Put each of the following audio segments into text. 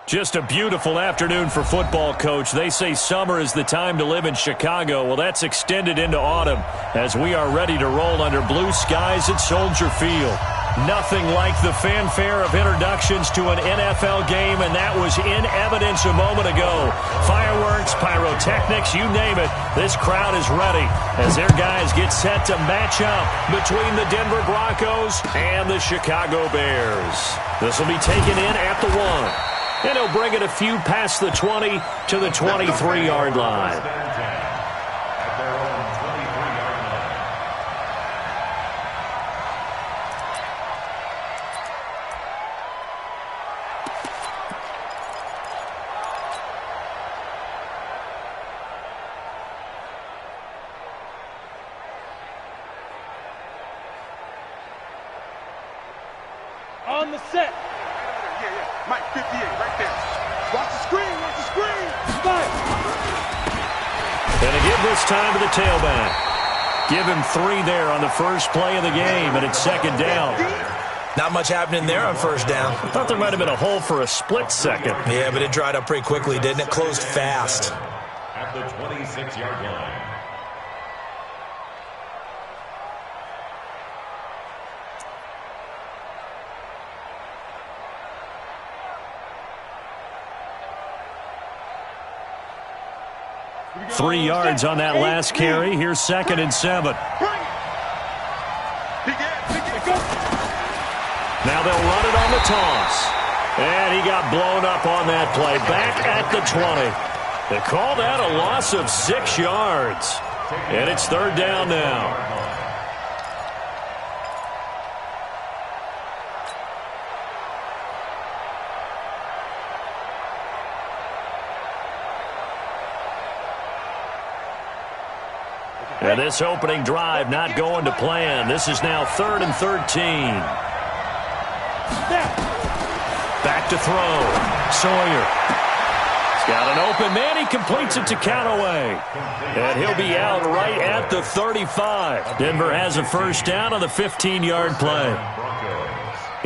Just a beautiful afternoon for football, Coach. They say summer is the time to live in Chicago. Well, that's extended into autumn as we are ready to roll under blue skies at Soldier Field. Nothing like the fanfare of introductions to an NFL game, and that was in evidence a moment ago. Fireworks, pyrotechnics, you name it. This crowd is ready as their guys get set to match up between the Denver Broncos and the Chicago Bears. This will be taken in at the 1. And he'll bring it a few past the 20 to the 23-yard line. On the set. Mike, 58, right there. Watch the screen, watch the screen. Five. Gonna give this time to the tailback. Give him 3 there on the first play of the game, and it's second down. Not much happening there on first down. I thought there might have been a hole for a split second. Yeah, but it dried up pretty quickly, didn't it? Closed fast. At the 26-yard line. Three yards on that last carry. Here's 2nd and 7. Now they'll run it on the toss. And he got blown up on that play. Back at the 20. They call that a loss of 6 yards. And it's 3rd down now. And this opening drive not going to plan. This is now 3rd and 13. Back to throw. Sawyer. He's got an open man. He completes it to Callaway. And he'll be out right at the 35. Denver has a first down on the 15-yard play.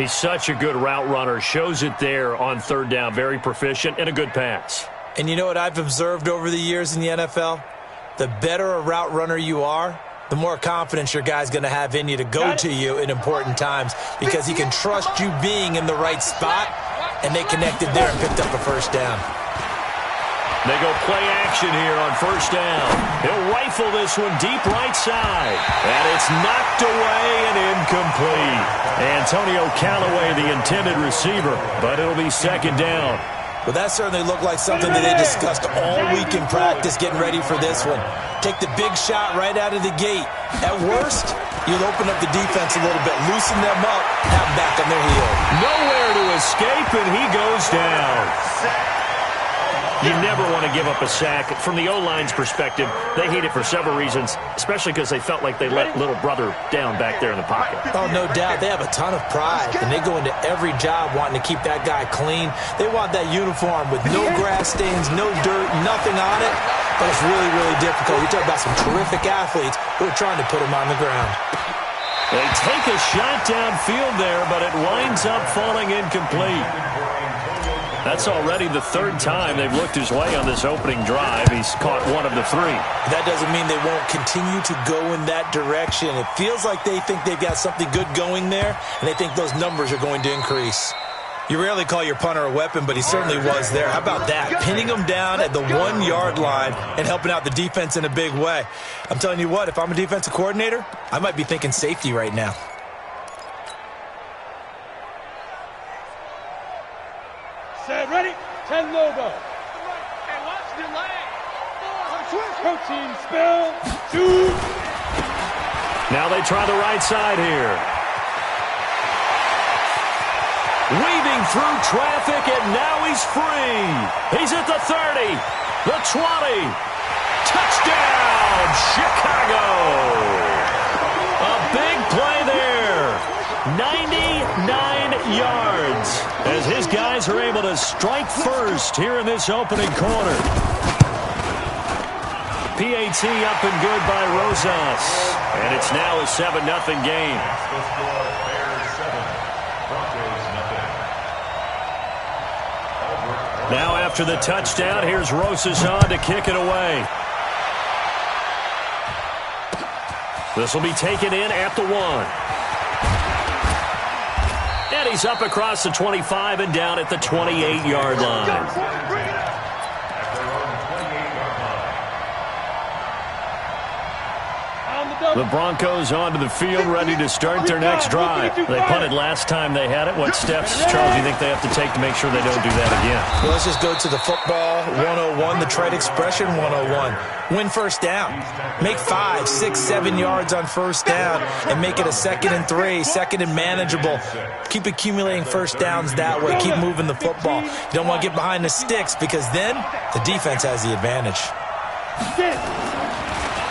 He's such a good route runner. Shows it there on 3rd down. Very proficient and a good pass. And you know what I've observed over the years in the NFL? The better a route runner you are, the more confidence your guy's going to have in you to go to you in important times because he can trust you being in the right spot, and they connected there and picked up a first down. They go play action here on first down. He'll rifle this one deep right side. And it's knocked away and incomplete. Antonio Callaway, the intended receiver, but it'll be 2nd down. Well, that certainly looked like something that they discussed all week in practice getting ready for this one. Take the big shot right out of the gate. At worst, you'll open up the defense a little bit, loosen them up, have them back on their heel. Nowhere to escape, and he goes down. You never want to give up a sack. From the O-line's perspective, they hate it for several reasons, especially because they felt like they let little brother down back there in the pocket. Oh, no doubt. They have a ton of pride, and they go into every job wanting to keep that guy clean. They want that uniform with no grass stains, no dirt, nothing on it. But it's really, really difficult. You talk about some terrific athletes who are trying to put him on the ground. They take a shot downfield there, but it winds up falling incomplete. That's already the 3rd time they've looked his way on this opening drive. He's caught 1 of the 3. That doesn't mean they won't continue to go in that direction. It feels like they think they've got something good going there, and they think those numbers are going to increase. You rarely call your punter a weapon, but he certainly was there. How about that? Pinning him down at the 1-yard line and helping out the defense in a big way. I'm telling you what, if I'm a defensive coordinator, I might be thinking safety right now. Set, ready, 10 logo. And watch the lane. Protein spill. 2. Now they try the right side here. Weaving through traffic, and now he's free. He's at the 30, the 20. Touchdown, Chicago. A big play there. 99 yards as his guys are able to strike first here in this opening quarter. PAT up and good by Rosas. And it's now a 7-0 game. Now after the touchdown, here's Rosas on to kick it away. This will be taken in at the 1. And he's up across the 25 and down at the 28-yard line. The Broncos onto the field, ready to start their next drive. They punted last time they had it. What steps, Charles, do you think they have to take to make sure they don't do that again? Well, let's just go to the football 101, the trade expression 101. Win first down. Make 5, 6, 7 yards on first down and make it a 2nd and 3, 2nd and manageable. Keep accumulating first downs that way. Keep moving the football. You don't want to get behind the sticks because then the defense has the advantage.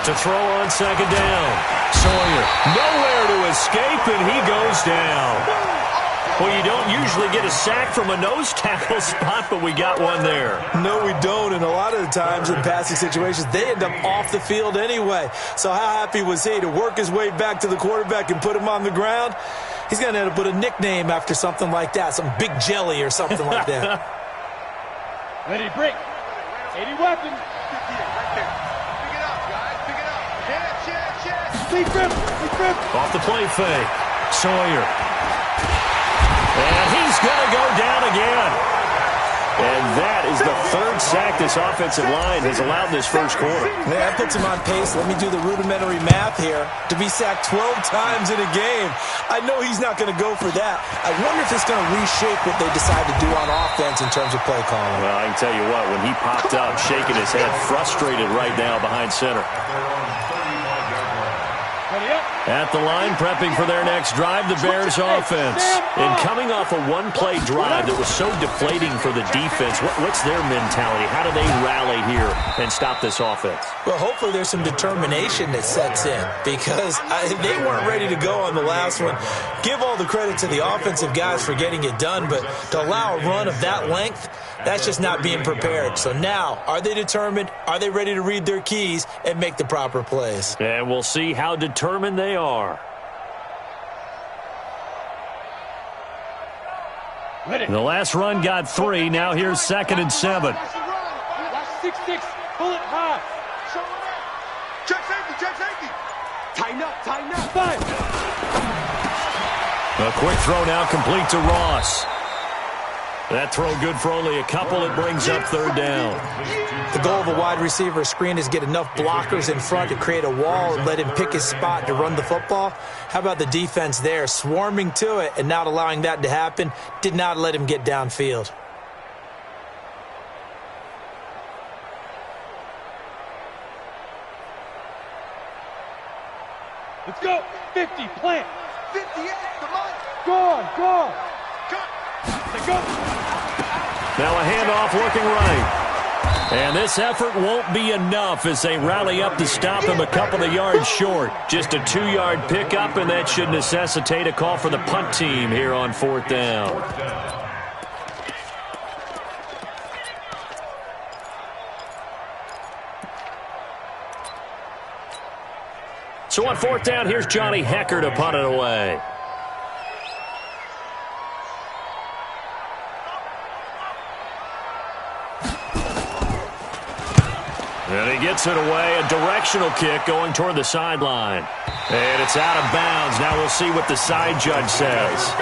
To throw on second down. Sawyer, nowhere to escape, and he goes down. Well, you don't usually get a sack from a nose tackle spot, but we got one there. No, we don't, and a lot of the times in passing situations, they end up off the field anyway. So how happy was he to work his way back to the quarterback and put him on the ground? He's going to end up with a nickname after something like that, some Big Jelly or something like that. Ready, break. 80 weapons. Off the play fake. Sawyer. And he's going to go down again. And that is the 3rd sack this offensive line has allowed this first quarter. Yeah, that puts him on pace. Let me do the rudimentary math here. To be sacked 12 times in a game, I know he's not going to go for that. I wonder if it's going to reshape what they decide to do on offense in terms of play calling. Well, I can tell you what, when he popped up, shaking his head, frustrated right now behind center. At the line, prepping for their next drive, the Bears offense. And coming off a one-play drive that was so deflating for the defense, what's their mentality? How do they rally here and stop this offense? Well, hopefully there's some determination that sets in because they weren't ready to go on the last one. Give all the credit to the offensive guys for getting it done, but to allow a run of that length, that's just not being prepared. So now, are they determined? Are they ready to read their keys and make the proper plays? And we'll see how determined they are. The last run got 3. Now here's 2nd and 7. Watch 6-6. Pull it high. Check safety. Tighten up. 5. A quick throw now complete to Ross. That throw good for only a couple. It brings up 3rd down. The goal of a wide receiver screen is get enough blockers in front to create a wall and let him pick his spot to run the football. How about the defense there, swarming to it and not allowing that to happen? Did not let him get downfield. Let's go. 50. Plant. 58. Come on. Gone. Let's go. Now a handoff looking right. And this effort won't be enough as they rally up to stop him a couple of yards short. Just a 2-yard pickup, and that should necessitate a call for the punt team here on 4th down. So on 4th down, here's Johnny Hecker to punt it away. And he gets it away, a directional kick going toward the sideline. And it's out of bounds. Now we'll see what the side judge says.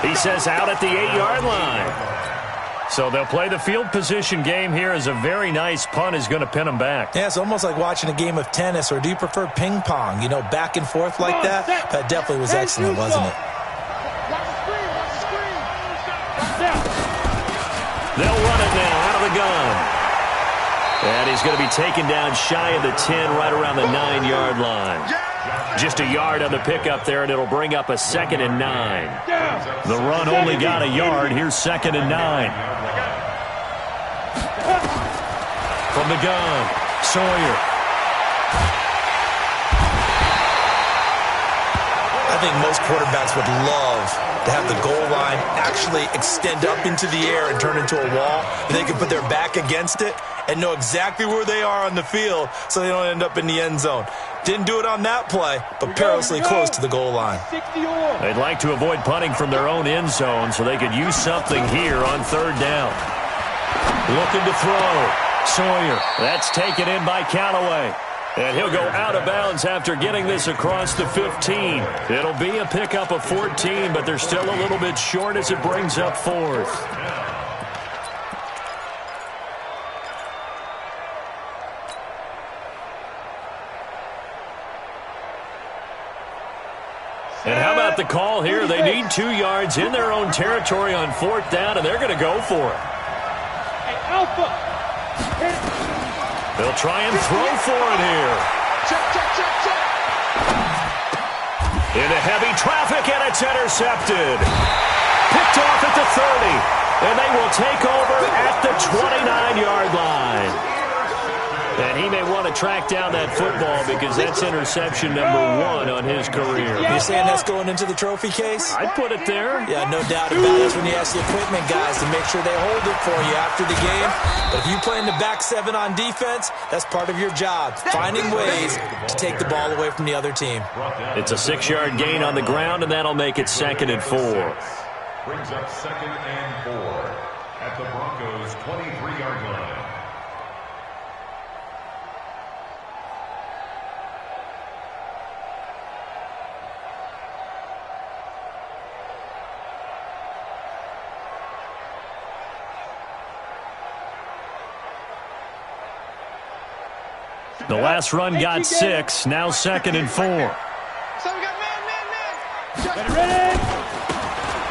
He says out at the 8-yard line. So they'll play the field position game here as a very nice punt is going to pin them back. Yeah, it's almost like watching a game of tennis, or do you prefer ping pong? You know, back and forth like that? That definitely was excellent, wasn't it? They'll run it now out of the gun. And he's going to be taken down shy of the 10, right around the 9-yard line. Just a yard on the pickup there, and it'll bring up a 2nd and 9. The run only got a yard. Here's 2nd and 9. From the gun, Sawyer. I think most quarterbacks would love to have the goal line actually extend up into the air and turn into a wall, and they can put their back against it and know exactly where they are on the field so they don't end up in the end zone. Didn't do it on that play, but perilously close to the goal line. They'd like to avoid punting from their own end zone so they could use something here on 3rd down. Looking to throw. Sawyer. That's taken in by Callaway. And he'll go out of bounds after getting this across the 15. It'll be a pickup of 14, but they're still a little bit short as it brings up fourth. And how about the call here? They need 2 yards in their own territory on fourth down, and they're going to go for it. Hey, Alpha. They'll try and throw for it here. Check. Into heavy traffic, and it's intercepted. Picked off at the 30, and they will take over at the 29-yard line. And he may want to track down that football because that's interception number 1 on his career. You're saying that's going into the trophy case? I'd put it there. Yeah, no doubt about it. That's when you ask the equipment guys to make sure they hold it for you after the game. But if you play in the back 7 on defense, that's part of your job, finding ways to take the ball away from the other team. It's a 6-yard gain on the ground, and that'll make it 2nd and 4. Brings up 2nd and 4 at the Broncos' 23-yard line. The last run got 6, now 2nd and 4. So we got man. Ready?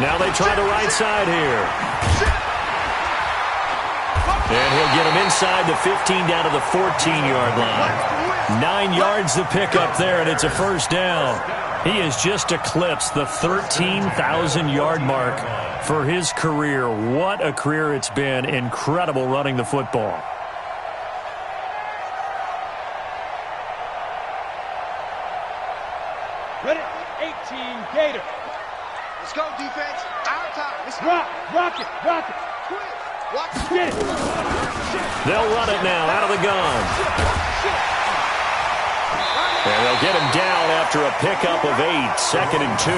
Now they try the right side here. And he'll get him inside the 15 down to the 14-yard line. 9 yards to pick up there, and it's a first down. He has just eclipsed the 13,000-yard mark for his career. What a career it's been. Incredible running the football. Ready? 18 Gator. Let's go, defense. Our time. Let's Rock it. quick. Watch the Get it. They'll run it now out of the gun. And they'll get him down after a pickup of 8, 2nd and 2.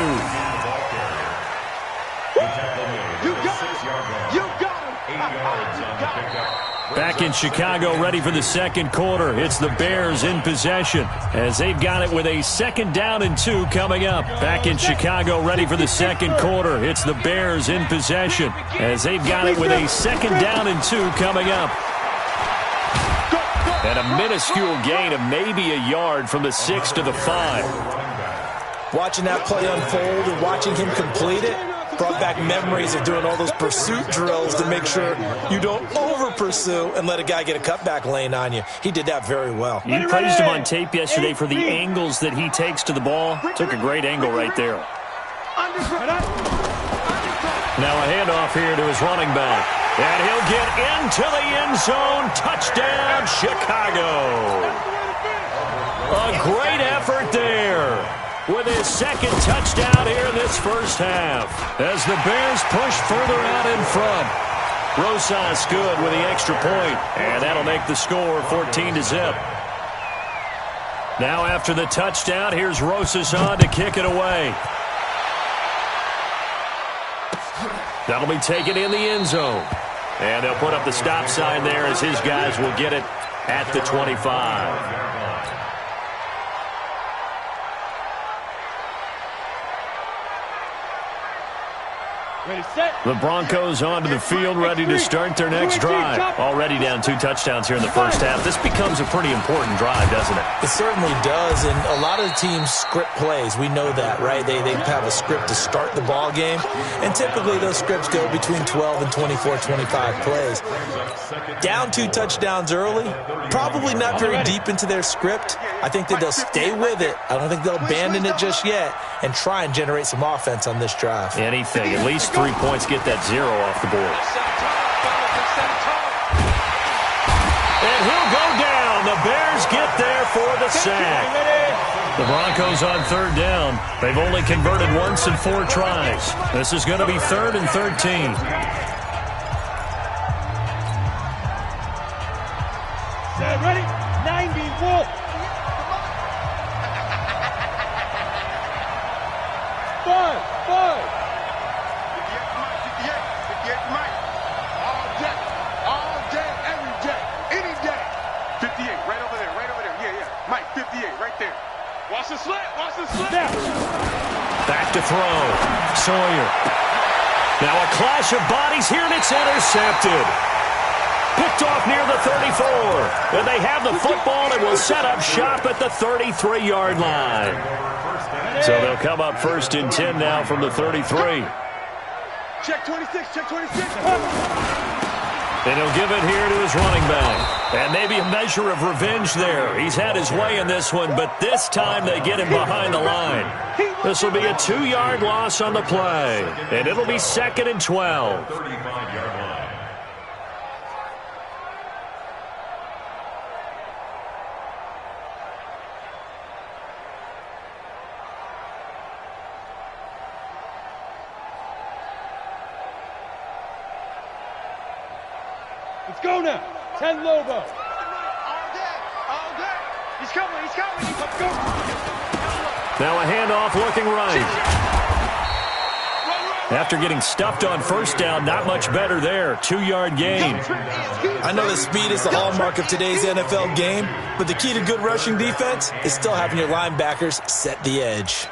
You got him. You got him. 8 yards on the pickup. Back in Chicago, ready for the second quarter. It's the Bears in possession as they've got it with a 2nd down and 2 coming up. Back in Chicago, ready for the second quarter. It's the Bears in possession as they've got it with a 2nd down and 2 coming up. And a minuscule gain of maybe a yard from the 6 to the 5. Watching that play unfold and watching him complete it brought back memories of doing all those pursuit drills to make sure you don't over-pursue and let a guy get a cutback lane on you. He did that very well. You praised him on tape yesterday for the angles that he takes to the ball. Took a great angle right there. Now a handoff here to his running back. And he'll get into the end zone. Touchdown, Chicago. A great effort there with his 2nd touchdown here in this first half as the Bears push further out in front. Rosas good with the extra point, and that'll make the score 14-0. Now after the touchdown, here's Rosas on to kick it away. That'll be taken in the end zone. And they'll put up the stop sign there as his guys will get it at the 25. Ready, set. The Broncos onto the field, ready to start their next drive. Already down 2 touchdowns here in the first half. This becomes a pretty important drive, doesn't it? It certainly does, and a lot of the teams script plays. We know that, right? They have a script to start the ball game, and typically those scripts go between 12 and 24, 25 plays. Down 2 touchdowns early, probably not very deep into their script. I think that they'll stay with it. I don't think they'll abandon it just yet and try and generate some offense on this drive. Anything. At least 3 points, get that 0 off the board. And he'll go down. The Bears get there for the sack. The Broncos on 3rd down. They've only converted once in 4 tries. This is going to be 3rd and 13. Set, ready? 90 Wolf. Five. 58 for Mike. All right there. Watch the slant. Watch the slant. Back to throw. Sawyer. Now a clash of bodies here, and it's intercepted. Picked off near the 34. And they have the football and will set up shop at the 33-yard line. So they'll come up first and 10 now from the 33. Check 26. Check 26. And he'll give it here to his running back. And maybe a measure of revenge there. He's had his way in this one, but this time they get him behind the line. This will be a 2-yard loss on the play. And it'll be 2nd and 12. 35-yard line. Let's go now. 10 Lobo. All day. All day. He's coming. He's coming. Let's go. Now a handoff looking right. After getting stuffed on first down, not much better there. 2-yard gain. I know that speed is the hallmark of today's NFL game, but the key to good rushing defense is still having your linebackers set the edge.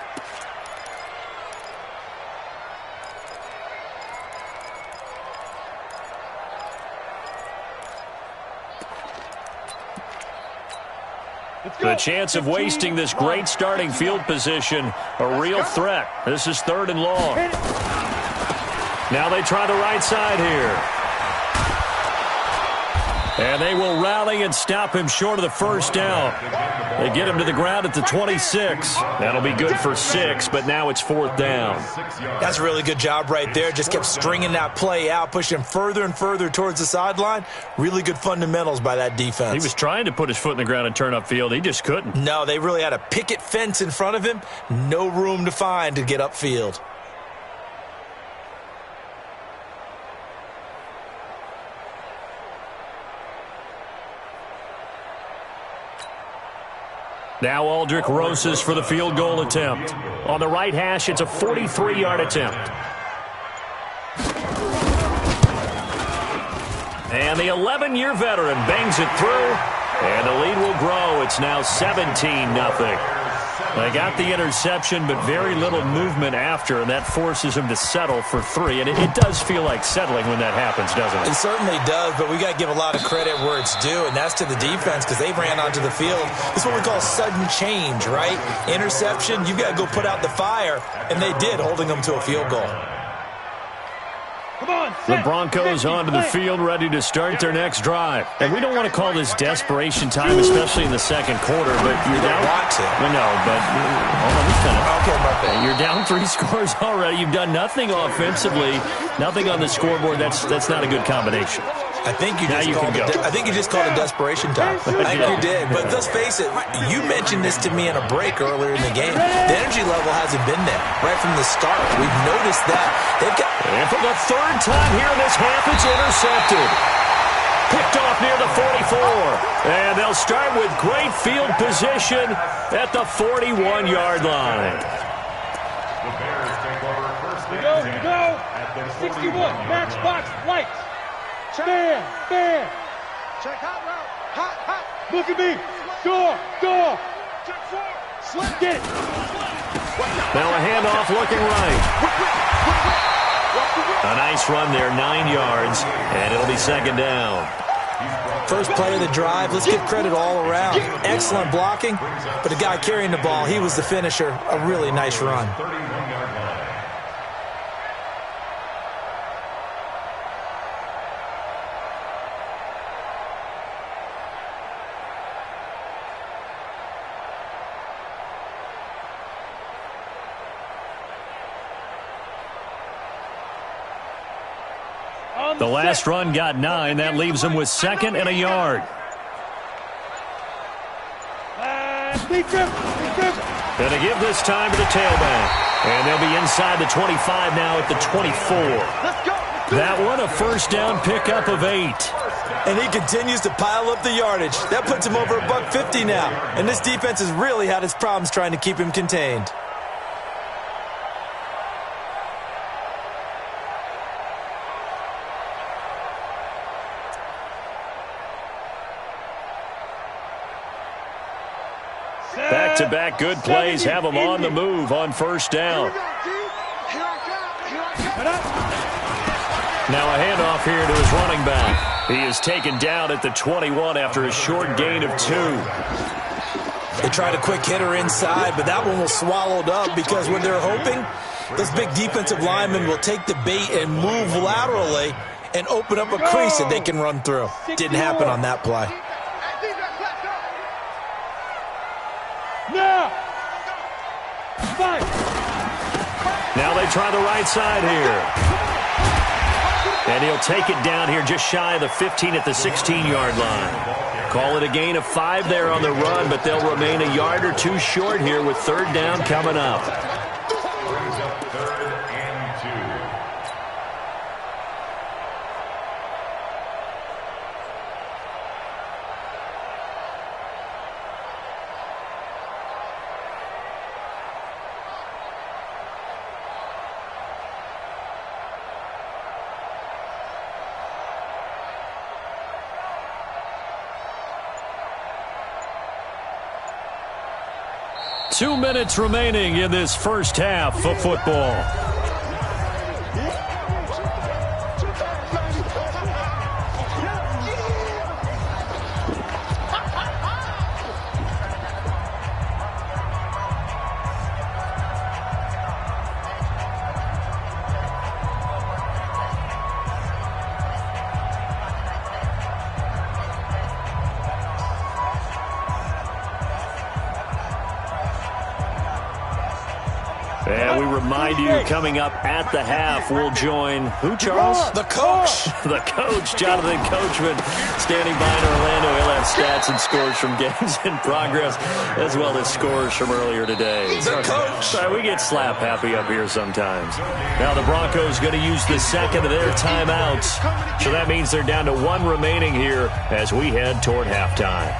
The chance of wasting this great starting field position, a real threat. This is 3rd and long. Now they try the right side here. And they will rally and stop him short of the first down. They get him to the ground at the 26. That'll be good for 6, but now it's 4th down. That's a really good job right there. Just kept stringing that play out, pushing him further and further towards the sideline. Really good fundamentals by that defense. He was trying to put his foot in the ground and turn upfield. He just couldn't. No, they really had a picket fence in front of him. No room to find to get upfield. Now Aldrich Rosas for the field goal attempt. On the right hash, it's a 43-yard attempt. And the 11-year veteran bangs it through, and the lead will grow. It's now 17-0. They got the interception, but very little movement after, and that forces him to settle for 3. And it does feel like settling when that happens, doesn't it? It certainly does, but we got to give a lot of credit where it's due, and that's to the defense because they ran onto the field. It's what we call sudden change, right? Interception, you've got to go put out the fire, and they did, holding them to a field goal. Come on, The Broncos onto the field, ready to start their next drive. And we don't want to call this desperation time, especially in the second quarter, but you're down. Want to. No, but hold on, just kind of. Okay, my bad. You're down 3 scores already. You've done nothing offensively, nothing on the scoreboard. That's not a good combination. I think you just called it desperation time. I think you did. But let's face it, you mentioned this to me in a break earlier in the game. The energy level hasn't been there right from the start. We've noticed that. And for the 3rd time here in this half, it's intercepted. Picked off near the 44. And they'll start with great field position at the 41-yard line. The Bears take over first We and go. 10 at the 61. 41-yard Matchbox line. lights. Bam. Bam. Check hot route. Hot, hot. Look at me. Door. Check 4. Slant. Get it. Now a handoff looking right. A nice run there, 9 yards, and it'll be 2nd down. First play of the drive, let's give credit all around. Excellent blocking, but the guy carrying the ball, he was the finisher. A really nice run. 31-yard line. The last run got 9. That leaves them with 2nd and a yard. Going to give this time to the tailback. And they'll be inside the 25 now at the 24. That one, a first down pickup of 8. And he continues to pile up the yardage. That puts him over $150 now. And this defense has really had its problems trying to keep him contained. Back Back-to-back good plays have them on the move on first down. Now a handoff here to his running back. He is taken down at the 21 after a short gain of 2. They tried a quick hitter inside, but that one was swallowed up because when they're hoping, those big defensive linemen will take the bait and move laterally and open up a crease that they can run through. Didn't happen on that play. Now they try the right side here. And he'll take it down here just shy of the 15 at the 16-yard line. Call it a gain of 5 there on the run, but they'll remain a yard or 2 short here with third down coming up. Brings up 3rd and 2. Two minutes remaining in this first half of football. And we remind you, coming up at the half, we'll join who, Charles? The coach. The coach, Jonathan Coachman, standing by in Orlando. He'll have stats and scores from games in progress, as well as scores from earlier today. The coach. Sorry, we get slap happy up here sometimes. Now the Broncos going to use the second of their timeouts. So that means they're down to 1 remaining here as we head toward halftime.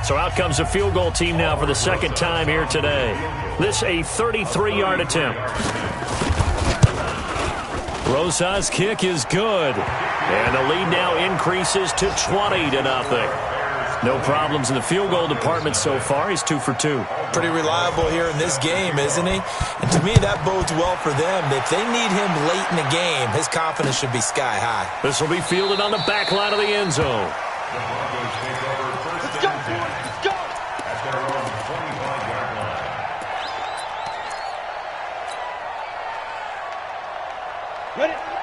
So out comes a field goal team now for the second time here today. This a 33-yard attempt. Rosa's kick is good. And the lead now increases to 20-0. No problems in the field goal department so far. He's 2 for 2. Pretty reliable here in this game, isn't he? And to me, that bodes well for them. If they need him late in the game, his confidence should be sky high. This will be fielded on the back line of the end zone. The Broncos take over first down at their own 25-yard line.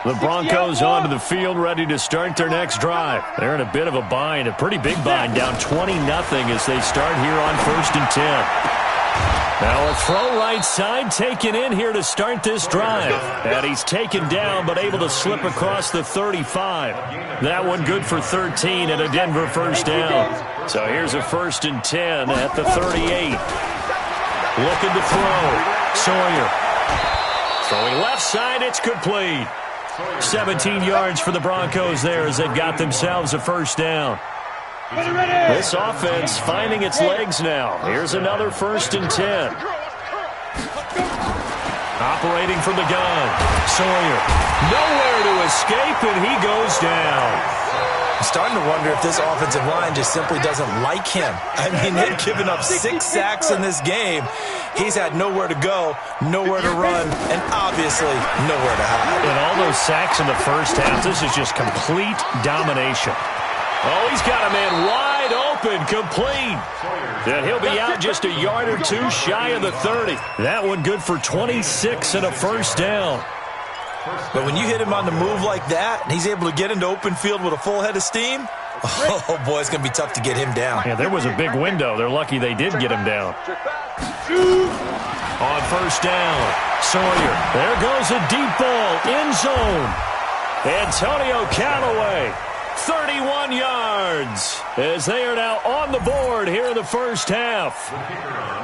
The Broncos onto the field, ready to start their next drive. They're in a bit of a bind, a pretty big bind, down 20-0 as they start here on 1st and 10. Now a throw right side taken in here to start this drive. And he's taken down but able to slip across the 35. That one good for 13 and a Denver first down. So here's a 1st and 10 at the 38. Looking to throw. Sawyer. Throwing left side, it's complete. 17 yards for the Broncos there as they've got themselves a first down. This offense finding its legs now. Here's another 1st and 10. Operating from the gun. Sawyer. Nowhere to escape, and he goes down. I'm starting to wonder if this offensive line just simply doesn't like him. I mean, they've given up 6 sacks in this game. He's had nowhere to go, nowhere to run, and obviously nowhere to hide. And all those sacks in the first half, this is just complete domination. Oh, he's got a man wide open, complete. And he'll be out just a yard or 2 shy of the 30. That one good for 26 and a first down. But when you hit him on the move like that, and he's able to get into open field with a full head of steam, oh, boy, it's going to be tough to get him down. Yeah, there was a big window. They're lucky they did get him down. On first down, Sawyer. There goes a deep ball, end zone. Antonio Callaway, 31 yards, as they are now on the board here in the first half.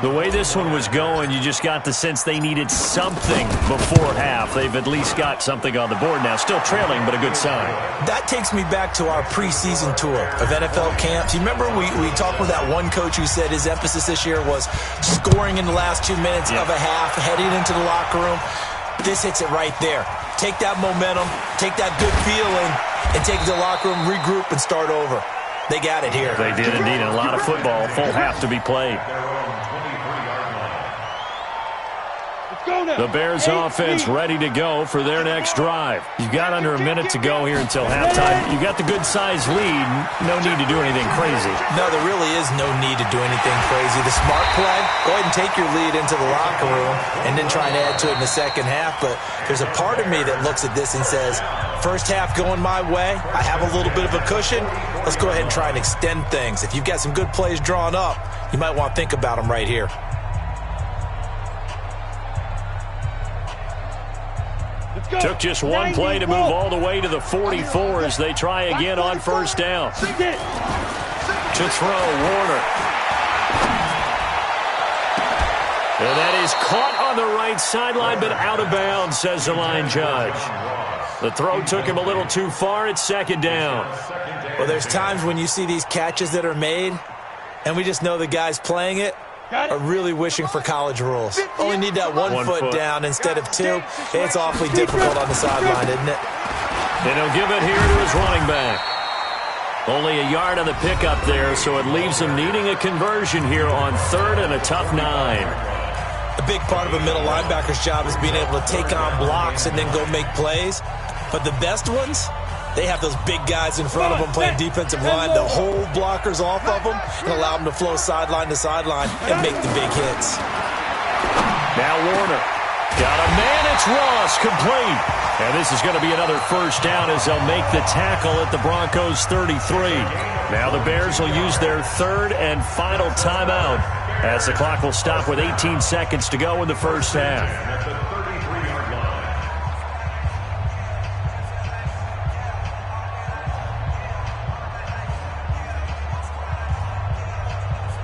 The way this one was going, you just got the sense they needed something before half. They've at least got something on the board now. Still trailing, but a good sign. That takes me back to our preseason tour of NFL camps. You remember we talked with that one coach who said his emphasis this year was scoring in the last 2 minutes of a half, heading into the locker room. This hits it right there. Take that momentum, take that good feeling, and take the locker room, regroup, and start over. They got it here. They did indeed. And a lot of football, full half to be played. The Bears offense ready to go for their next drive. You've got under a minute to go here until halftime. You've got the good-sized lead. No need to do anything crazy. No, there really is no need to do anything crazy. The smart play, go ahead and take your lead into the locker room and then try and add to it in the second half. But there's a part of me that looks at this and says, first half going my way, I have a little bit of a cushion. Let's go ahead and try and extend things. If you've got some good plays drawn up, you might want to think about them right here. Took just one play to move all the way to the 44 as they try again on first down. To throw, Warner. And that is caught on the right sideline, but out of bounds, says the line judge. The throw took him a little too far. It's second down. Well, there's times when you see these catches that are made, and we just know the guys playing it are really wishing for college rules. Only need that one foot down instead of two. It's awfully difficult on the sideline, isn't it? And he'll give it here to his running back. Only a yard on the pickup there, so it leaves him needing a conversion here on third and a tough 9. A big part of a middle linebacker's job is being able to take on blocks and then go make plays. But the best ones, they have those big guys in front of them playing defensive line to hold blockers off of them and allow them to flow sideline to sideline and make the big hits. Now Warner. Got a man, it's Ross, complete. And this is going to be another first down as they'll make the tackle at the Broncos 33. Now the Bears will use their third and final timeout as the clock will stop with 18 seconds to go in the first half.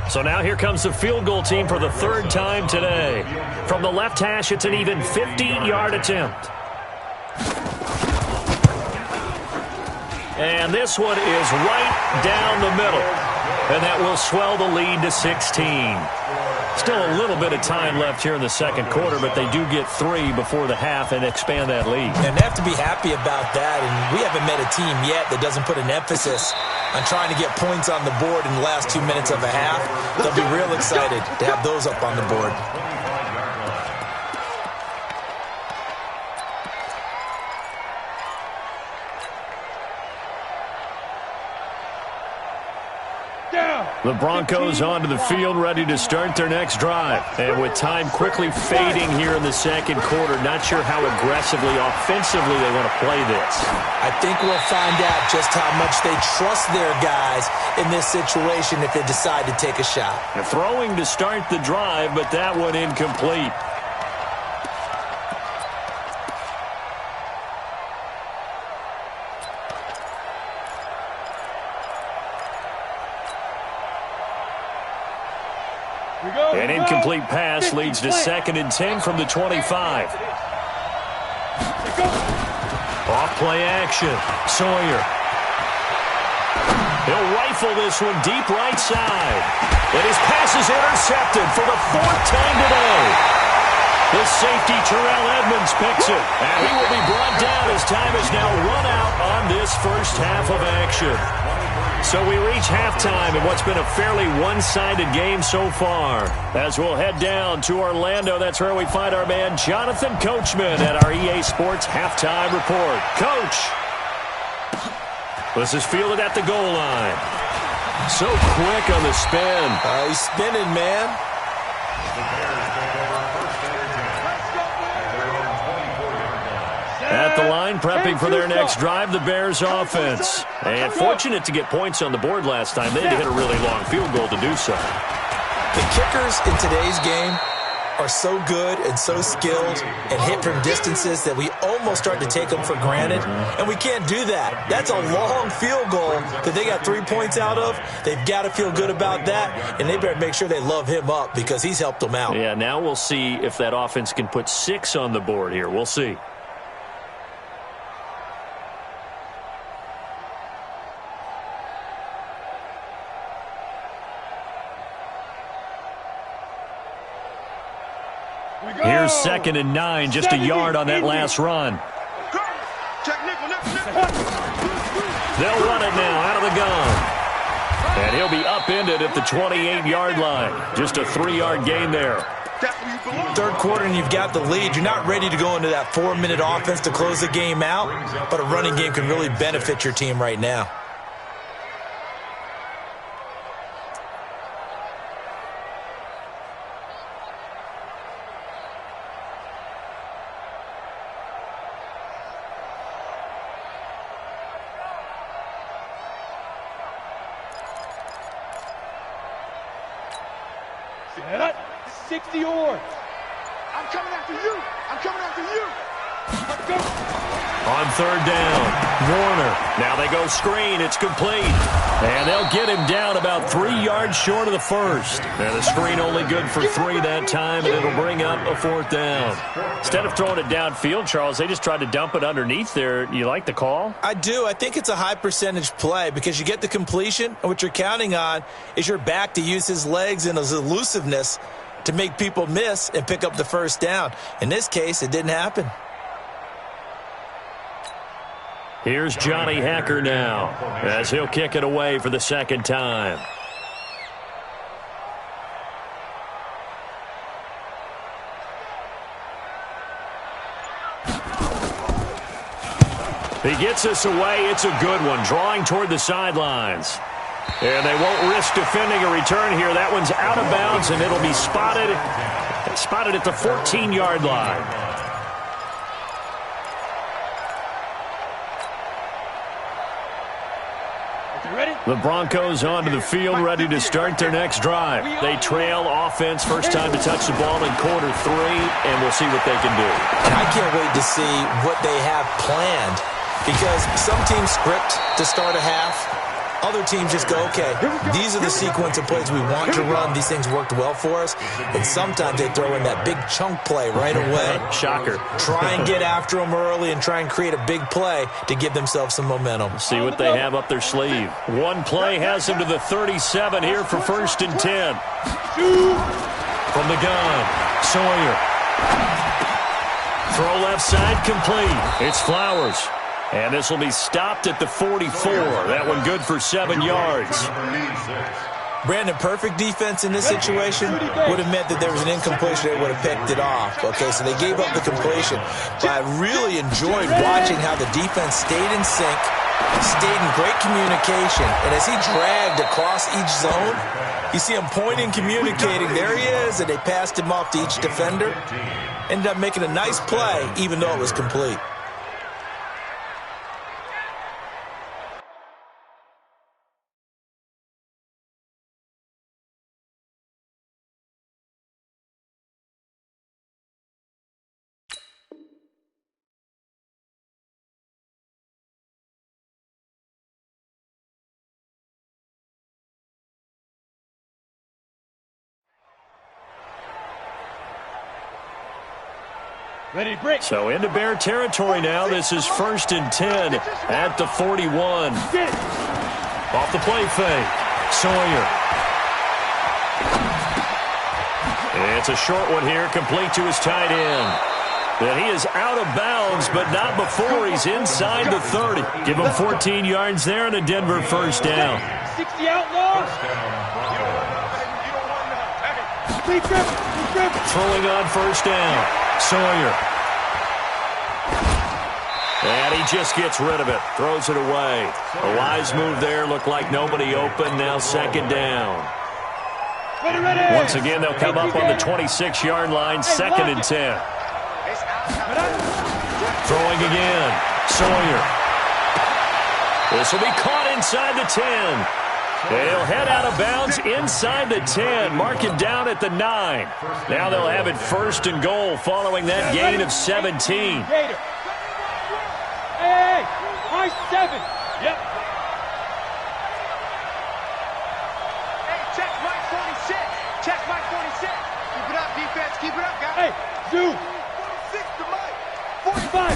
So now here comes the field goal team for the third time today. From the left hash, it's an even 50-yard attempt. And this one is right down the middle. And that will swell the lead to 16. Still a little bit of time left here in the second quarter, but they do get 3 before the half and expand that lead. And they have to be happy about that. And we haven't met a team yet that doesn't put an emphasis on trying to get points on the board in the last 2 minutes of a half. They'll be real excited to have those up on the board. The Broncos onto the field, ready to start their next drive. And with time quickly fading here in the second quarter, not sure how aggressively, offensively they want to play this. I think we'll find out just how much they trust their guys in this situation if they decide to take a shot. Throwing to start the drive, but that one incomplete. An incomplete pass leads to 2nd and 10 from the 25. Off play action. Sawyer. He'll rifle this one deep right side. And his pass is intercepted for the 4th time today. The safety, Terrell Edmonds, picks it. And he will be brought down as time is now run out on this first half of action. So we reach halftime in what's been a fairly one-sided game so far. As we'll head down to Orlando, that's where we find our man Jonathan Coachman at our EA Sports Halftime Report. Coach, this is fielded at the goal line. So quick on the spin. He's spinning, man. At the line, prepping for their next drive, the Bears offense. And fortunate to get points on the board last time. They had to hit a really long field goal to do so. The kickers in today's game are so good and so skilled and hit from distances that we almost start to take them for granted. And we can't do that. That's a long field goal that they got 3 points out of. They've got to feel good about that, and they better make sure they love him up because he's helped them out. Yeah, now we'll see if that offense can put 6 on the board here. We'll see. Here's 2nd and 9, just a yard on that last run. They'll run it now out of the gun. And he'll be upended at the 28-yard line. Just a 3-yard gain there. That's where you belong. Third quarter and you've got the lead. You're not ready to go into that 4-minute offense to close the game out, but a running game can really benefit your team right now. Set. 60 yards. I'm coming after you. I'm coming after you. Let's go. On third down, Warner. Now they go screen. It's complete. And they'll get him down about 3 yards short of the first. And the screen only good for 3 that time, and it'll bring up a 4th down. Instead of throwing it downfield, Charles, they just tried to dump it underneath there. You like the call? I do. I think it's a high percentage play because you get the completion, and what you're counting on is your back to use his legs and his elusiveness to make people miss and pick up the first down. In this case, it didn't happen. Here's Johnny Hacker now as he'll kick it away for the second time. He gets us away. It's a good one, drawing toward the sidelines. And they won't risk defending a return here. That one's out of bounds, and it'll be spotted at the 14-yard line. The Broncos onto the field, ready to start their next drive. They trail offense, first time to touch the ball in quarter 3, and we'll see what they can do. I can't wait to see what they have planned because some teams script to start a half. Other teams just go, okay, these are the sequence of plays we want to run. These things worked well for us. And sometimes they throw in that big chunk play right away. Shocker. Try and get after them early and try and create a big play to give themselves some momentum. See what they have up their sleeve. One play has them to the 37 here for 1st and 10. From the gun, Sawyer. Throw left side complete. It's Flowers. And this will be stopped at the 44. That one good for 7 yards. Brandon, perfect defense in this situation would have meant that there was an incompletion. They would have picked it off. Okay, so they gave up the completion. But I really enjoyed watching how the defense stayed in sync, stayed in great communication. And as he dragged across each zone, you see him pointing, communicating. There he is, and they passed him off to each defender. Ended up making a nice play, even though it was complete. Ready, break. So into Bear territory now. This is 1st and 10 at the 41. Off the play fake. Sawyer. It's a short one here, complete to his tight end. And he is out of bounds, but not before he's inside the 30. Give him 14 yards there and a Denver first down. 60 outlaws. Throwing on first down. Sawyer. And he just gets rid of it. Throws it away. A wise move there. Looked like nobody open. Now 2nd down. Once again, they'll come up on the 26-yard line. 2nd and 10. Throwing again. Sawyer. This will be caught inside the 10. They'll head out of bounds inside the 10. Mark him down at the 9. Now they'll have it 1st and goal following that gain of 17. Hey, high 7. Yep. Hey, check Mike 46. Check Mike 46. Keep it up, defense. Keep it up, guys. Hey, Zoo. 46 to Mike. 45.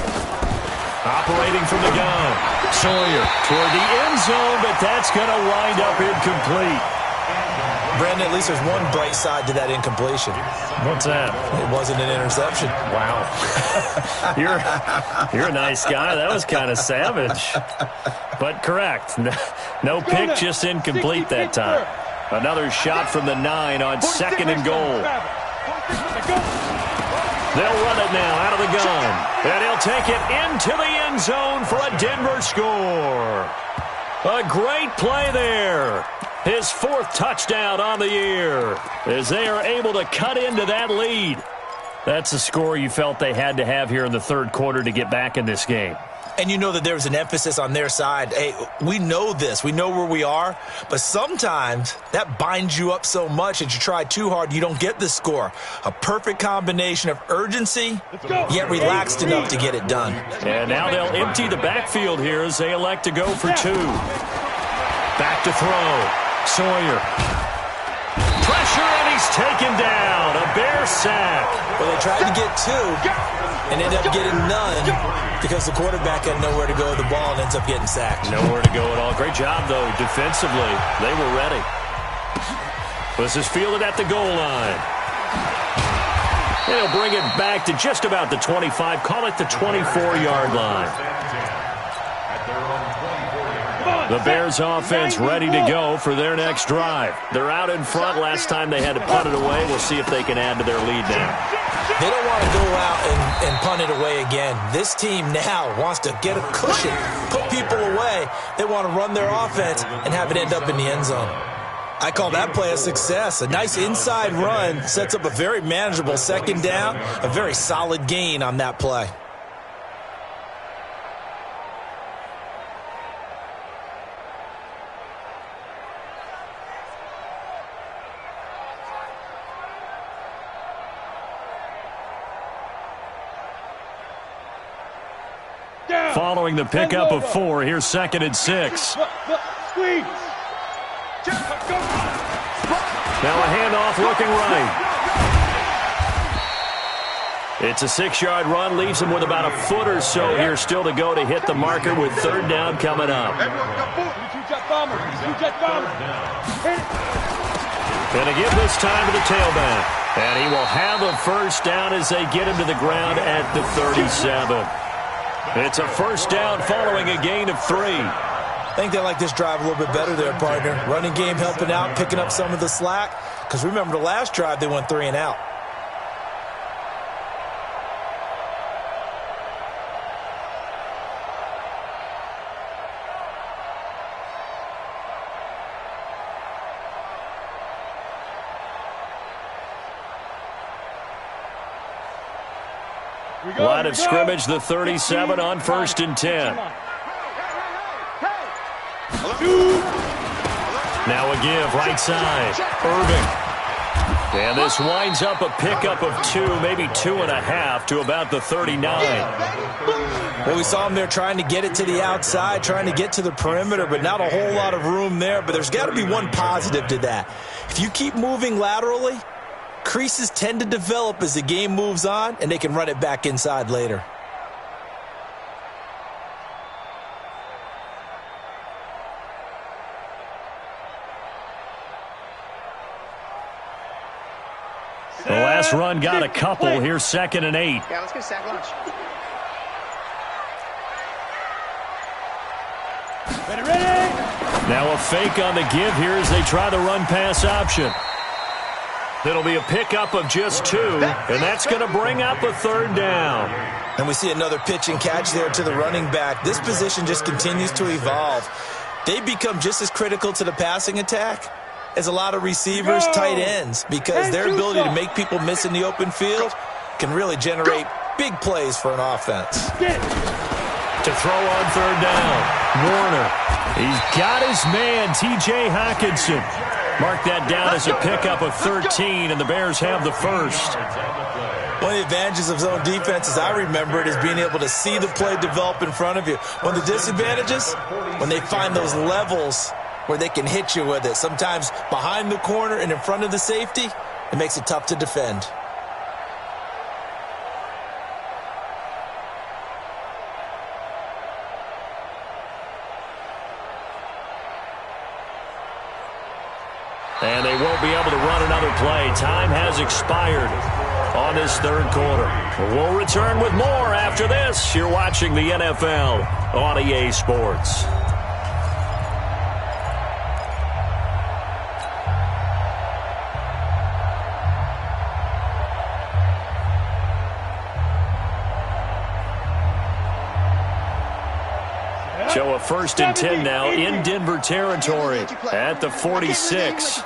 Operating from the gun. Sawyer toward the end zone, but that's going to wind up incomplete. Brandon, at least there's one bright side to that incompletion. What's that? It wasn't an interception. Wow. You're a nice guy. That was kind of savage. But correct. No pick, just incomplete that time. Another shot from the 9 on 2nd and goal. They'll run it now out of the gun. And he'll take it into the end zone for a Denver score. A great play there. His 4th touchdown on the year as they are able to cut into that lead. That's a score you felt they had to have here in the 3rd quarter to get back in this game. And you know that there's an emphasis on their side. Hey, we know this. We know where we are. But sometimes that binds you up so much that you try too hard, you don't get the score. A perfect combination of urgency, yet relaxed enough to get it done. And now they'll empty the backfield here as they elect to go for 2. Back to throw. Sawyer. Pressure, and he's taken down. A Bear sack. Well, they tried to get 2 and ended up getting none because the quarterback had nowhere to go with the ball and ends up getting sacked. Nowhere to go at all. Great job, though, defensively. They were ready. This is fielded at the goal line. They'll bring it back to just about the 25. Call it the 24-yard line. The Bears offense ready to go for their next drive. They're out in front. Last time they had to punt it away. We'll see if they can add to their lead now. They don't want to go out and punt it away again. This team now wants to get a cushion, put people away. They want to run their offense and have it end up in the end zone. I call that play a success. A nice inside run sets up a very manageable 2nd down, a very solid gain on that play. Following the pickup of 4, here's 2nd and 6. Squeeze. Now a handoff looking right. It's a 6-yard run, leaves him with about a foot or so here still to go to hit the marker with 3rd down coming up. Going to give this time to the tailback. And he will have a 1st down as they get him to the ground at the 37. It's a 1st down following a gain of 3. I think they like this drive a little bit better there, partner. Running game helping out, picking up some of the slack. Because remember, the last drive, they went 3 and out. Line of scrimmage, the 37 on 1st and 10. Now a give, right side. Irving. And this winds up a pickup of 2, maybe 2.5 to about the 39. Well, we saw him there trying to get it to the outside, trying to get to the perimeter, but not a whole lot of room there. But there's got to be one positive to that. If you keep moving laterally, creases tend to develop as the game moves on, and they can run it back inside later. The last run got a couple. Here's 2nd and 8. Yeah, let's get a sack lunch. Ready? Now a fake on the give here as they try the run-pass option. It'll be a pickup of just 2, and that's going to bring up a 3rd down. And we see another pitch and catch there to the running back. This position just continues to evolve. They become just as critical to the passing attack as a lot of receivers, tight ends, because their ability to make people miss in the open field can really generate big plays for an offense. To throw on 3rd down, Warner. He's got his man, T.J. Hockenson. Mark that down as a pickup of 13, and the Bears have the 1st. One of the advantages of zone defense, as I remember it, is being able to see the play develop in front of you. One of the disadvantages, when they find those levels where they can hit you with it. Sometimes behind the corner and in front of the safety, it makes it tough to defend. And they won't be able to run another play. Time has expired on this 3rd quarter. We'll return with more after this. You're watching the NFL on EA Sports. So a 1st and 10 now in Denver territory at the 46.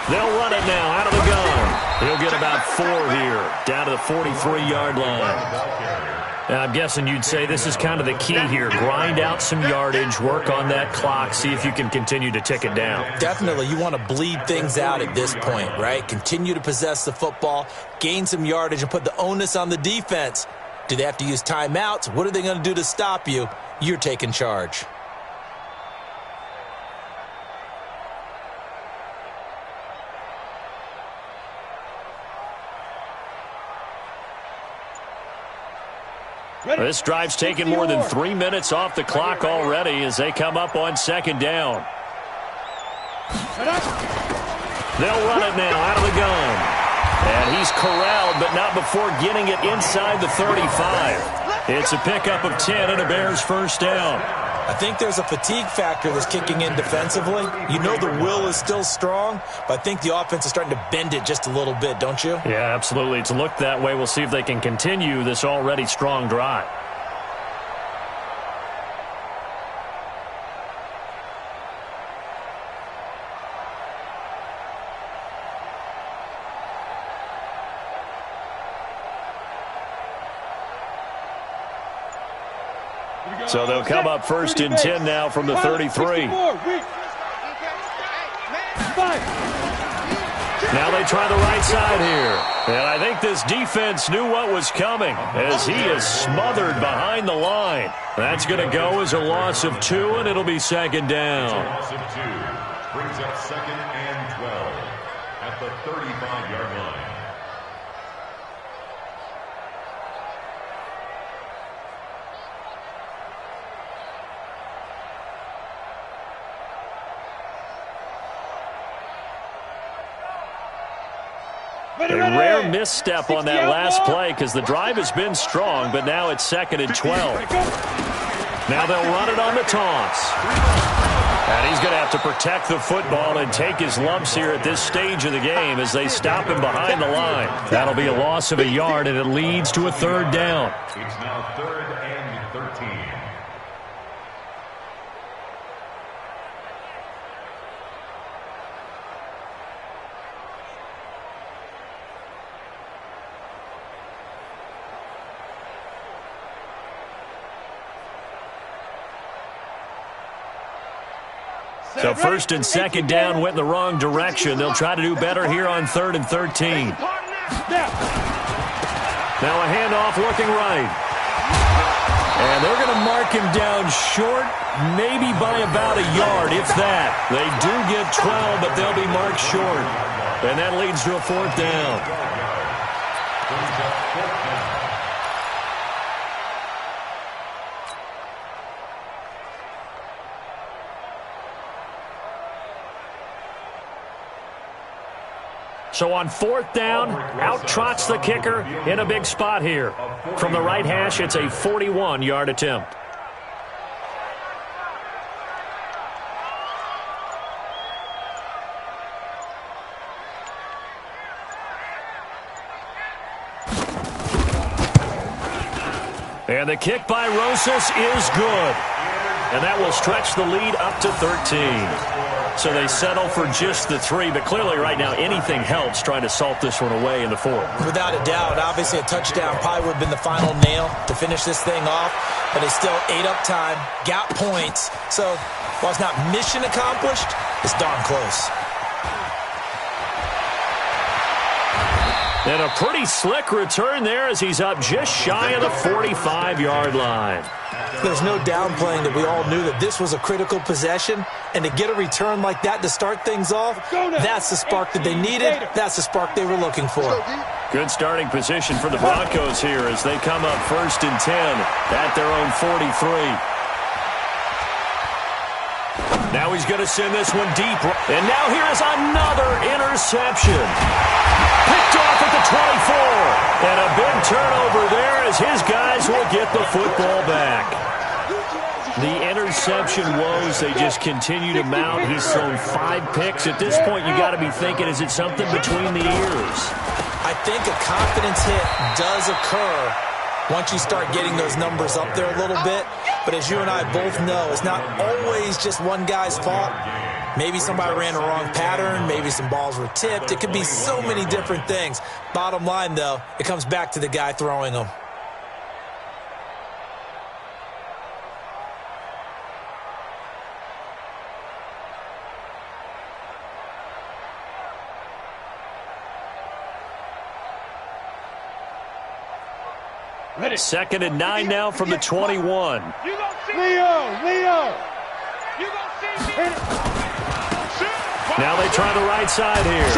They'll run it now out of the gun. He'll get about 4 here, down to the 43-yard line. Now, I'm guessing you'd say this is kind of the key here. Grind out some yardage, work on that clock, see if you can continue to tick it down. Definitely. You want to bleed things out at this point, right? Continue to possess the football, gain some yardage, and put the onus on the defense. Do they have to use timeouts? What are they going to do to stop you? You're taking charge. This drive's taken more than 3 minutes off the clock already as they come up on 2nd down. They'll run it now out of the gun. And he's corralled, but not before getting it inside the 35. It's a pickup of 10 and a Bears 1st down. I think there's a fatigue factor that's kicking in defensively. You know the will is still strong, but I think the offense is starting to bend it just a little bit, don't you? Yeah, absolutely. It's looked that way. We'll see if they can continue this already strong drive. So they'll come up 1st and 10 now from the 33. Now they try the right side here. And I think this defense knew what was coming as he is smothered behind the line. That's going to go as a loss of 2, and it'll be 2nd down. Loss of 2 brings up 2nd and 12 at the 35-yard line. A rare misstep on that last play because the drive has been strong, but now it's 2nd and 12. Now they'll run it on the toss. And he's going to have to protect the football and take his lumps here at this stage of the game as they stop him behind the line. That'll be a loss of a yard, and it leads to a 3rd down. It's now 3rd and 13. So 1st and 2nd down went in the wrong direction. They'll try to do better here on 3rd and 13. Now a handoff looking right. And they're going to mark him down short, maybe by about a yard, if that. They do get 12, but they'll be marked short. And that leads to a 4th down. So on 4th down, out trots the kicker in a big spot here. From the right hash, it's a 41-yard attempt. And the kick by Rosas is good. And that will stretch the lead up to 13. So they settle for just the 3, but clearly right now anything helps trying to salt this one away in the 4th. Without a doubt, obviously a touchdown probably would have been the final nail to finish this thing off, but they still ate up time, got points. So while it's not mission accomplished, it's darn close. And a pretty slick return there as he's up just shy of the 45-yard line. There's no downplaying that we all knew that this was a critical possession, and to get a return like that to start things off, that's the spark that they needed. That's the spark they were looking for. Good starting position for the Broncos here as they come up 1st and 10 at their own 43. Now he's going to send this one deep. And now here is another interception. Picked off at the 24. And a big turnover there as his guys will get the football back. The interception woes, they just continue to mount. He's thrown 5 picks. At this point, you got to be thinking, is it something between the ears? I think a confidence hit does occur once you start getting those numbers up there a little bit. But as you and I both know, it's not always just one guy's fault. Maybe somebody ran the wrong pattern. Maybe some balls were tipped. It could be so many different things. Bottom line, though, it comes back to the guy throwing them. Ready. 2nd and 9 now from the 21. You gonna see Leo. You gonna see me. Now they try the right side here.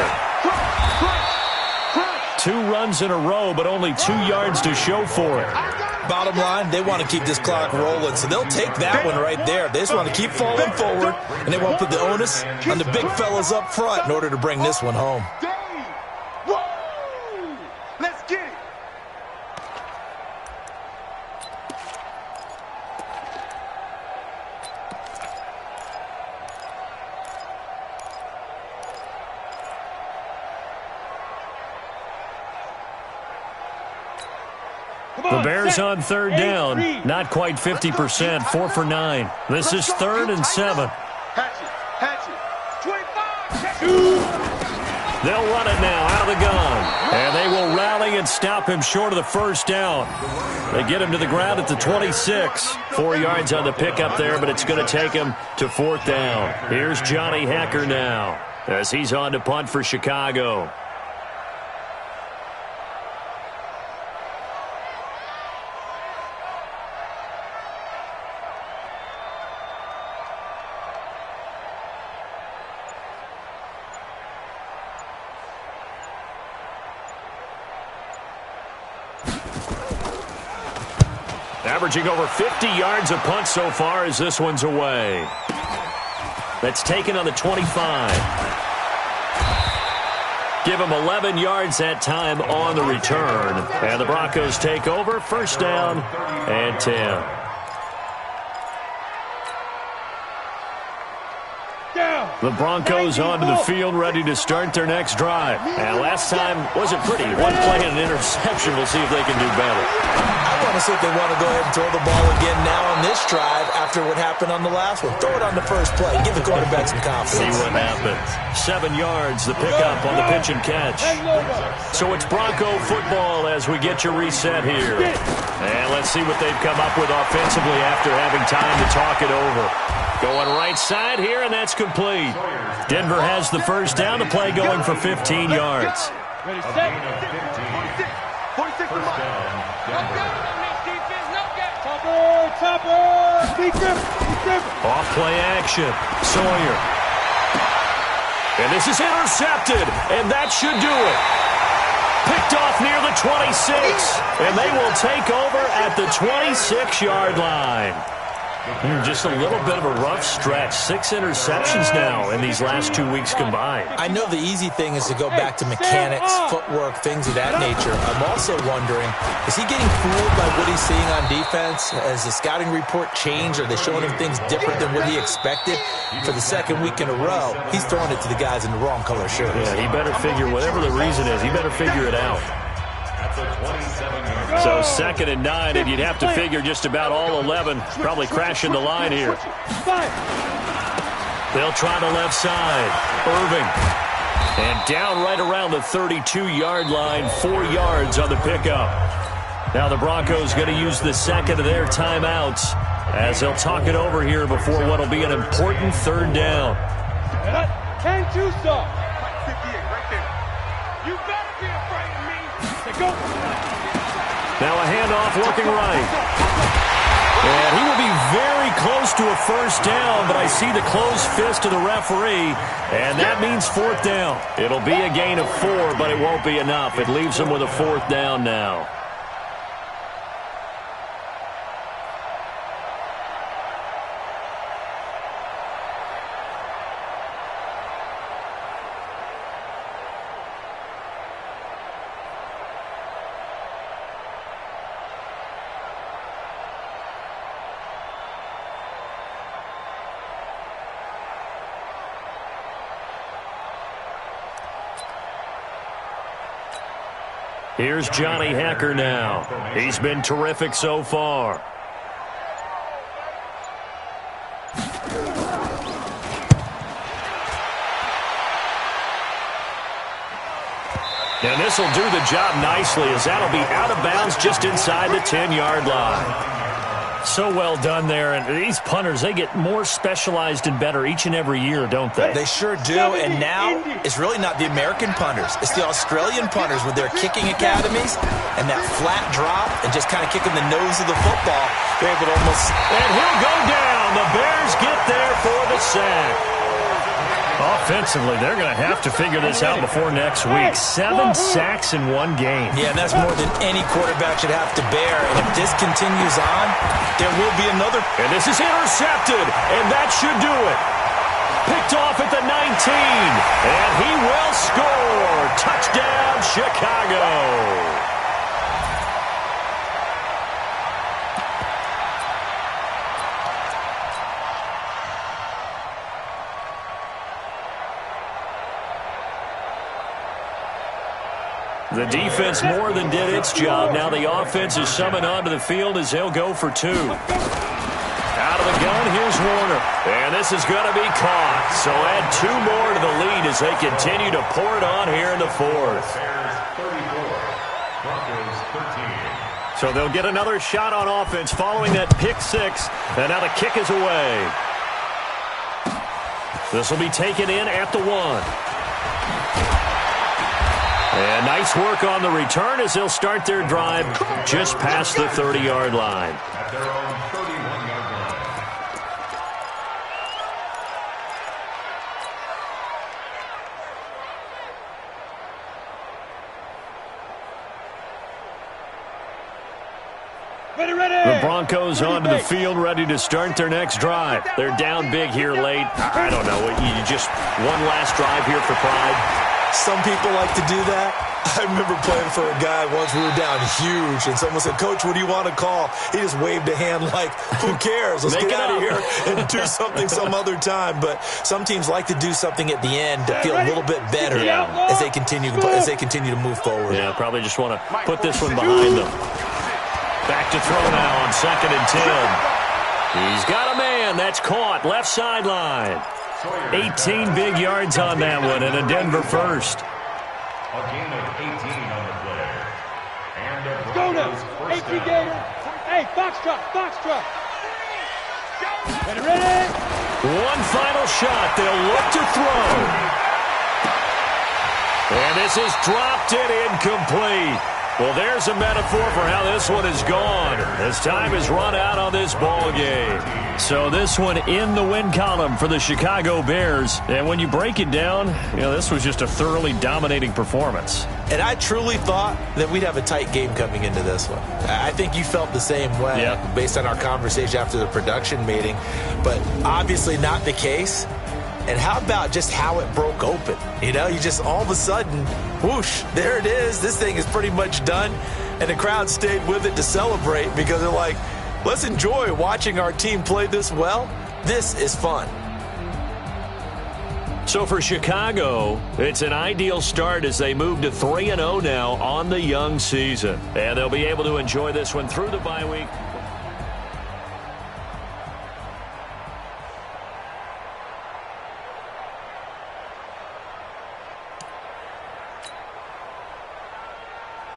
2 runs in a row, but only 2 yards to show for it. Bottom line, they want to keep this clock rolling, so they'll take that one right there. They just want to keep falling forward, and they won't put the onus on the big fellas up front in order to bring this one home. Let's get it. The Bears on 3rd down. Not quite 50%, 4 for 9. This is 3rd and 7. Hatchet. 25. They'll run it now out of the gun. And they will rally and stop him short of the first down. They get him to the ground at the 26. 4 yards on the pickup there, but it's going to take him to 4th down. Here's Johnny Hecker now as he's on to punt for Chicago. Averaging over 50 yards a punt so far as this one's away. That's taken on the 25. Give him 11 yards that time on the return. And the Broncos take over, 1st down and 10. The Broncos onto the field, ready to start their next drive. And last time wasn't pretty. One play and an interception. We'll see if they can do better. I want to see if they want to go ahead and throw the ball again now on this drive after what happened on the last one. Throw it on the first play. Give the quarterback some confidence. See what happens. 7 yards, the pickup on the pitch and catch. So it's Bronco football as we get you reset here. And let's see what they've come up with offensively after having time to talk it over. Going right side here, and that's complete. Denver has the first down. The play going for 15 yards. Ready, set. 46 for Mike. Topper. Keep grip. Off play action. Sawyer. And this is intercepted, and that should do it. Picked off near the 26, and they will take over at the 26-yard line. Just a little bit of a rough stretch. 6 interceptions now in these last 2 weeks combined. I know the easy thing is to go back to mechanics, footwork, things of that nature. I'm also wondering, is he getting fooled by what he's seeing on defense? Has the scouting report changed? Are they showing him things different than what he expected? For the 2nd week in a row, he's throwing it to the guys in the wrong color shirts. Yeah, he better figure, whatever the reason is, he better figure it out. So 2nd and 9, and you'd have to figure just about all 11 probably crashing the line here. They'll try the left side. Irving. And down right around the 32-yard line, 4 yards on the pickup. Now the Broncos going to use the 2nd of their timeouts as they'll talk it over here before what will be an important 3rd down. Can't you stop? 58 right there. You better be afraid of me. Go. Now a handoff working right. And he will be very close to a first down, but I see the closed fist of the referee, and that means 4th down. It'll be a gain of 4, but it won't be enough. It leaves him with a 4th down now. Here's Johnny Hecker now. He's been terrific so far. And this will do the job nicely, as that'll be out of bounds just inside the 10-yard line. So well done there. And these punters, they get more specialized and better each and every year, don't they? They sure do. And now it's really not the American punters. It's the Australian punters with their kicking academies and that flat drop and just kind of kicking the nose of the football. They're able to almost... And he'll go down. The Bears get there for the sack. Offensively, they're going to have to figure this out before next week. 7 sacks in one game. Yeah, and that's more than any quarterback should have to bear. And if this continues on, there will be another. And this is intercepted, and that should do it. Picked off at the 19, and he will score. Touchdown, Chicago. The defense more than did its job. Now the offense is summoned onto the field as they'll go for 2. Out of the gun, here's Warner. And this is going to be caught. So add 2 more to the lead as they continue to pour it on here in the 4th. So they'll get another shot on offense following that pick 6. And now the kick is away. This will be taken in at the 1. And nice work on the return as they'll start their drive just past the 30-yard line. At their own 31-yard line. The Broncos onto the field, ready to start their next drive. They're down big here late. I don't know. You just one last drive here for pride. Some people like to do that. I remember playing for a guy once. We were down huge, and someone said, "Coach, what do you want to call?" He just waved a hand like, who cares? Let's get out of here and do something some other time. But some teams like to do something at the end to feel a little bit better as they continue to move forward. Yeah, probably just want to put this one behind them. Back to throw now on 2nd and 10. He's got a man. That's caught. Left sideline. 18 big yards on that one, and a Denver first. A gain of 18 on the play. And a Go Broncos now. first 18 down. Gator. Hey, Foxtrot. Ready? One final shot. They'll look to throw. And this is dropped it incomplete. Well, there's a metaphor for how this one is gone as time has run out on this ball game. So this one in the win column for the Chicago Bears. And when you break it down, this was just a thoroughly dominating performance. And I truly thought that we'd have a tight game coming into this one. I think you felt the same way based on our conversation after the production meeting. But obviously not the case. And how about just how it broke open? You just all of a sudden, whoosh, there it is. This thing is pretty much done. And the crowd stayed with it to celebrate because they're like, let's enjoy watching our team play this well. This is fun. So for Chicago, it's an ideal start as they move to 3-0 now on the young season. And they'll be able to enjoy this one through the bye week.